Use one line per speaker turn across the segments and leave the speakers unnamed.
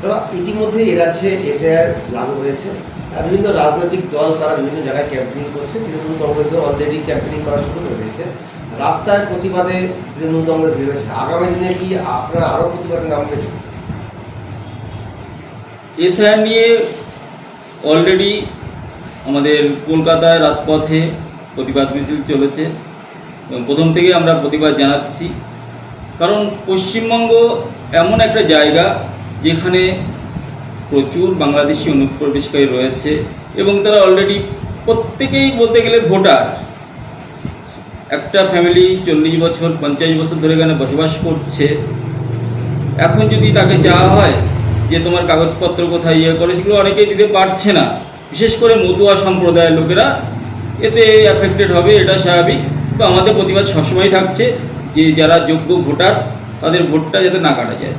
দাদা, ইতিমধ্যে এ রাজ্যে এসআইআর লাগু হয়েছে। বিভিন্ন রাজনৈতিক দল তারা বিভিন্ন জায়গায় ক্যাম্পেনিং করছে। তৃণমূল কংগ্রেসও অলরেডি ক্যাম্পেনিং করা শুরু করে দিয়েছে। রাস্তার প্রতিবাদে তৃণমূল কংগ্রেস বেরোচ্ছে। আগামী দিনে কি আপনারা আরও প্রতিবাদে নামবেন?
এসআইআর নিয়ে অলরেডি আমাদের কলকাতায় রাজপথে প্রতিবাদ মিছিল চলেছে এবং প্রথম থেকে আমরা প্রতিবাদ জানাচ্ছি। কারণ পশ্চিমবঙ্গ এমন একটা জায়গা যেখানে প্রচুর বাংলাদেশি অনুপ্রবেশকারী রয়েছে এবং তারা অলরেডি প্রত্যেকেই বলতে গেলে ভোটার। একটা ফ্যামিলি 40 বছর 50 বছর ধরে এখানে বসবাস করছে। এখন যদি তাকে চাওয়া হয় যে তোমার কাগজপত্র কোথায় করে, সেগুলো অনেকেই দিতে পারছে না। বিশেষ করে মতুয়া সম্প্রদায়ের লোকেরা এতে অ্যাফেক্টেড হবে, এটা স্বাভাবিক। তো আমাদের প্রতিবাদ সবসময় থাকছে যে যারা যোগ্য ভোটার তাদের ভোটটা যাতে না কাটা যায়।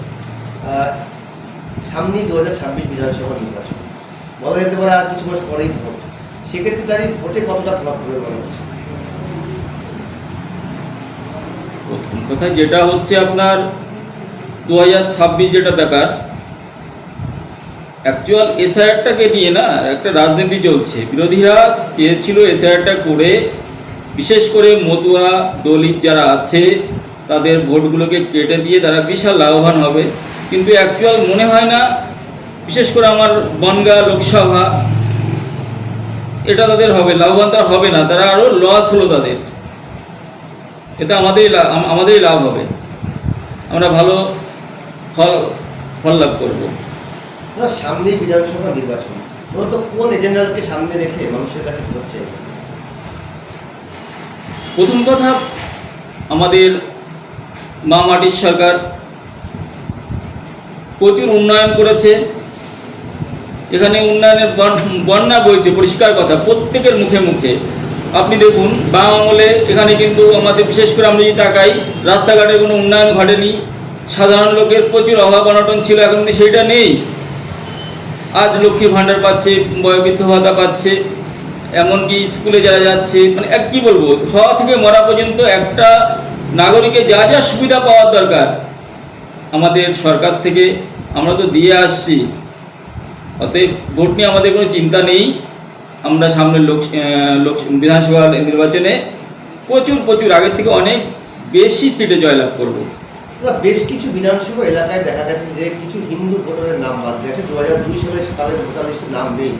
সামনে 2026 বিধানসভা নির্বাচন, বলা যেতে পারে আর কিছু মাস পরেই ভোট। সেক্ষেত্রে তারই ভোটে কতটা প্রভাব পড়বে মনে হচ্ছে?
প্রথম কথা যেটা হচ্ছে আপনার 2026 যেটা ব্যাপার, অ্যাকচুয়াল এসআইআরটাকে নিয়ে না একটা রাজনীতি চলছে। বিরোধীরা চেয়েছিল এসআইআরটা করে বিশেষ করে মতুয়া দলিত যারা আছে তাদের ভোটগুলোকে কেটে দিয়ে তারা বিশাল লাভবান হবে, কিন্তু অ্যাকচুয়াল মনে হয় না। বিশেষ করে আমার বনগাঁ লোকসভা, এটা তাদের হবে লাভবান, তারা হবে না, তারা আরও লস হলো তাদের। এতে আমাদেরই লাভ হবে, আমরা ভালো ফল লাভ করবো।
সামনে বিধানসভা নির্বাচন মূলত কোন এজেন্ডাকে সামনে রেখে মানুষের কাছে হচ্ছে?
প্রথম কথা, আমাদের মা মাটির সরকার প্রচুর উন্নয়ন করেছে। এখানে উন্নয়নের বন্যা বইছে, পরিষ্কার কথা প্রত্যেকের মুখে মুখে। আপনি দেখুন বাম আমলে এখানে কিন্তু আমাদের বিশেষ করে আমরা যদি তাকাই, রাস্তাঘাটের কোনো উন্নয়ন ঘটেনি। সাধারণ লোকের প্রচুর অভাব অনটন ছিল, এখন কিন্তু সেইটা নেই। আজ লক্ষ্মী ভাণ্ডার পাচ্ছে, বয়োবৃদ্ধ ভাতা পাচ্ছে, এমনকি স্কুলে যারা যাচ্ছে, মানে কী বলবো, হওয়া থেকে মরা পর্যন্ত একটা নাগরিকের যা যা সুবিধা পাওয়ার দরকার আমাদের সরকার থেকে আমরা তো দিয়ে আসছি। অতএব ভোট নিয়ে আমাদের কোনো চিন্তা নেই। আমরা সামনে বিধানসভা নির্বাচনে প্রচুর আগের থেকে অনেক বেশি সিটে জয়লাভ করব।
বেশ কিছু বিধানসভা এলাকায় দেখা গেছে যে কিছু হিন্দু ভোটারের নাম বাদ গেছে। 2002 সালে তাদের ভোটার লিস্টে নাম নেই।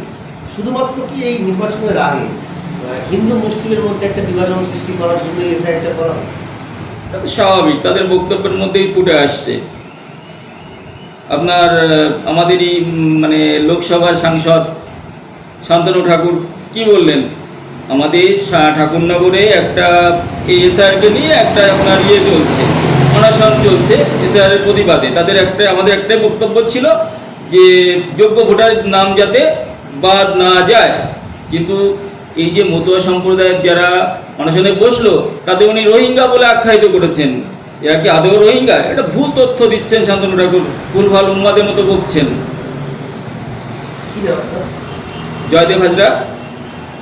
শুধুমাত্র কি এই নির্বাচনের আগে হিন্দু মুসলিমের মধ্যে একটা বিভাজন সৃষ্টি করার জন্য এসআইআরটা করা হয়?
এটা তো স্বাভাবিক, তাদের বক্তব্যের মধ্যেই ফুটে আসছে। আপনার আমাদেরই মানে লোকসভার সাংসদ শান্তনু ঠাকুর কি বললেন, আমাদের ঠাকুরনগরে একটা এসআইআরকে নিয়ে একটা আপনার চলছে, অনশন চলছে এসআইআরের প্রতিবাদে। আমাদের একটাই বক্তব্য ছিল যে যোগ্য ভোটারের নাম যাতে বাদ না যায়। কিন্তু এই যে মতুয়া সম্প্রদায়ের যারা অনশনে বসলো, তাদের উনি রোহিঙ্গা বলে আখ্যায়িত করেছেন। এরা কি আদৌ রোহিঙ্গা? এটা ভুল তথ্য দিচ্ছেন শান্তনু ঠাকুর, ভুলভাল উন্মাদের মতো বকছেন। জয়দেব হাজরা,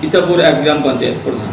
ইসাপুর 1 গ্রাম পঞ্চায়েত প্রধান।